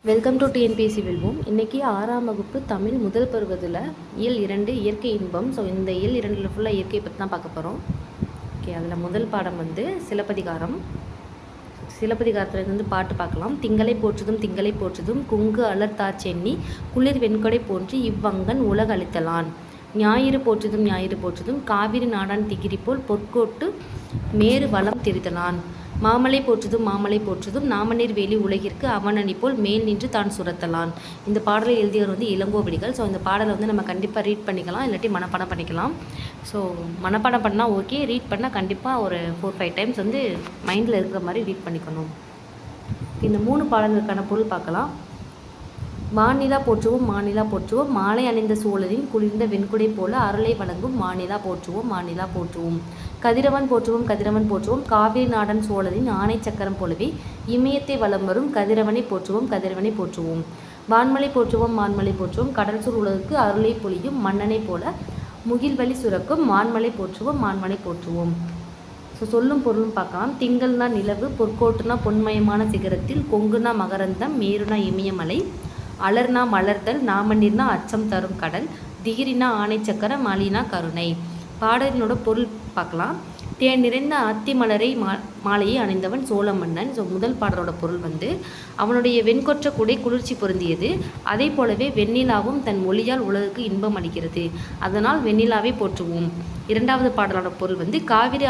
Welcome to TNPSC வெல்வோம். இன்றைக்கி 6ஆம் வகுப்பு தமிழ் முதல் பருவத்தில் இயல் 2 இயற்கை இன்பம். ஸோ இந்த இயல் 2 ஃபுல்லாக இயற்கையை பற்றி தான் பார்க்க போகிறோம். ஓகே, அதில் முதல் பாடம் வந்து சிலப்பதிகாரம். சிலப்பதிகாரத்துலேருந்து பாட்டு பார்க்கலாம். திங்களை போற்றுதும் திங்களை போற்றுதும் குங்கு அலர்த்தார் சென்னி குளிர் வெண்கொடை போன்று இவ்வங்கன் உலக அளித்தலான். ஞாயிறு போற்றுதும் ஞாயிறு போற்றுதும் காவிரி நாடான் திகிரி போல் பொற்கோட்டு மேறு வளம் தெரிதலான். மாமலை போற்றுதும் மாமலை போற்றுதும் நாமநீர் வேலி உலகிற்கு அவனணி போல் மேல் நின்று தான் சுரத்தலான். இந்த பாடலை எழுதியவர் வந்து இளங்கோவடிகள். ஸோ இந்த பாடலை வந்து நம்ம கண்டிப்பாக ரீட் பண்ணிக்கலாம், இல்லாட்டி மனப்பாடம் பண்ணிக்கலாம். ஸோ மனப்பாடம் பண்ணால் ஓகே, ரீட் பண்ணால் கண்டிப்பாக ஒரு 4-5 டைம்ஸ் வந்து மைண்டில் இருக்கிற மாதிரி ரீட் பண்ணிக்கணும். இந்த 3 பாடல்களுக்கான பொருள் பார்க்கலாம். மாநிலா போற்றுவோம் மாநிலா போற்றுவோம் மாலை அணிந்த சோழரின் குளிர்ந்த வெண்குடை போல அருளை வழங்கும் மாநிலா போற்றுவோம் மாநிலா போற்றுவோம். கதிரவன் போற்றுவோம் கதிரவன் போற்றுவோம் காவிரி நாடன் சோழரின் ஆணை சக்கரம் போலவே இமயத்தை வலம் வரும் கதிரவனை போற்றுவோம் கதிரவனை போற்றுவோம். வான்மலை போற்றுவோம் வான்மலை போற்றுவோம் கடல் சூழ் உலகுக்கு அருளை பொழியும் மன்னனை போல முகில்வழி சுரக்கும் மான்மலை போற்றுவோம் மான்மலை போற்றுவோம். ஸோ சொல்லும் பொருளும் பார்க்கலாம். திங்கள்னா நிலவு, பொற்கோட்டுனா பொன்மயமான சிகரத்தில், கொங்குனா மகரந்தம், மேருனா இமயமலை, அலர்னா மலர்தல், நாமநீர்னா அச்சம் தரும் கடல், திகிரினா ஆணை சக்கரம், அலினா கருணை. பாடலினோட பொருள் பார்க்கலாம். தேன் நிறைந்த அத்தி மலரை மாலையை அணிந்தவன் சோழ மன்னன். ஸோ முதல் பாடலோட பொருள் வந்து அவனுடைய வெண்கொற்ற குடை குளிர்ச்சி பொருந்தியது, அதே போலவே வெண்ணிலாவும் தன் மொழியால் உலகுக்கு இன்பம் அளிக்கிறது, அதனால் வெண்ணிலாவை போற்றுவோம். இரண்டாவது பாடலோட பொருள் வந்து காவிரி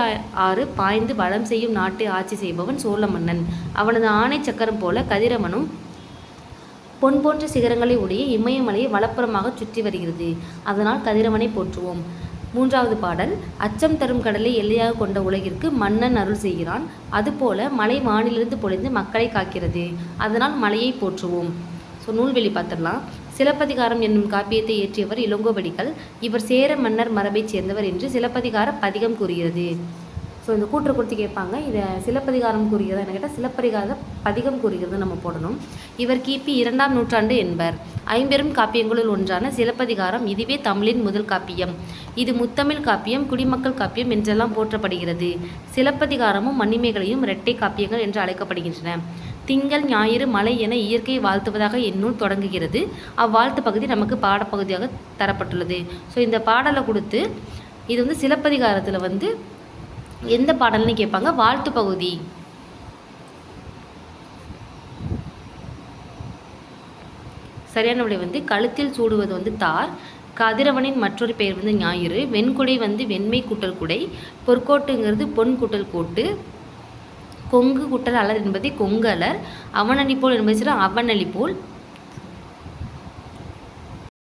ஆறு பாய்ந்து வளம் செய்யும் நாட்டை ஆட்சி செய்பவன் சோழ மன்னன், அவனது ஆணை சக்கரம் போல கதிரவனும் பொன் போன்ற சிகரங்களை உடைய இமயமலையை வலப்புறமாக சுற்றி வருகிறது, அதனால் கதிரவனை போற்றுவோம். மூன்றாவது பாடல் அச்சம் தரும் கடலை எல்லையாக கொண்ட உலகிற்கு மன்னன் அருள் செய்கிறான், அதுபோல மலை வானிலிருந்து பொழிந்து மக்களை காக்கிறது, அதனால் மலையை போற்றுவோம். ஸோ நூல்வெளி பார்த்துடலாம். சிலப்பதிகாரம் என்னும் காப்பியத்தை இயற்றியவர் இளங்கோவடிகள். இவர் சேர மன்னர் மரபைச் சேர்ந்தவர் என்று சிலப்பதிகார பதிகம் கூறுகிறது. ஸோ இந்த கூற்று கொடுத்து கேட்பாங்க, இதை சிலப்பதிகாரம் கூறுகிறதா என்ன கேட்டால் சிலப்பதிகார பதிகம் கூறுகிறது நம்ம போடணும். இவர் கிபி 2ஆம் நூற்றாண்டு என்பர். ஐம்பெரும் காப்பியங்களுள் ஒன்றான சிலப்பதிகாரம் இதுவே தமிழின் முதல் காப்பியம். இது முத்தமிழ் காப்பியம், குடிமக்கள் காப்பியம் என்றெல்லாம் போற்றப்படுகிறது. சிலப்பதிகாரமும் மணிமேகலையும் இரட்டை காப்பியங்கள் என்று அழைக்கப்படுகின்றன. திங்கள் ஞாயிறு மலை என இயற்கையை வாழ்த்துவதாக இந்நூல் தொடங்குகிறது. அவ்வாழ்த்து பகுதி நமக்கு பாடப்பகுதியாக தரப்பட்டுள்ளது. ஸோ இந்த பாடலை கொடுத்து இது வந்து சிலப்பதிகாரத்தில் வந்து எந்த பாடல்னு கேட்பாங்க, வாழ்த்து பகுதி. சரியான விடை வந்து கழுத்தில் சூடுவது வந்து தார், கதிரவனின் மற்றொரு பெயர் வந்து ஞாயிறு, வெண்குடை வந்து வெண்மை கூட்டல் குடை, பொற்கோட்டுங்கிறது பொன் கூட்டல் கோட்டு, கொங்கு கூட்டல் அலர் என்பதை கொங்கு அலர், அவனணி போல் என்பது அவனளி போல்,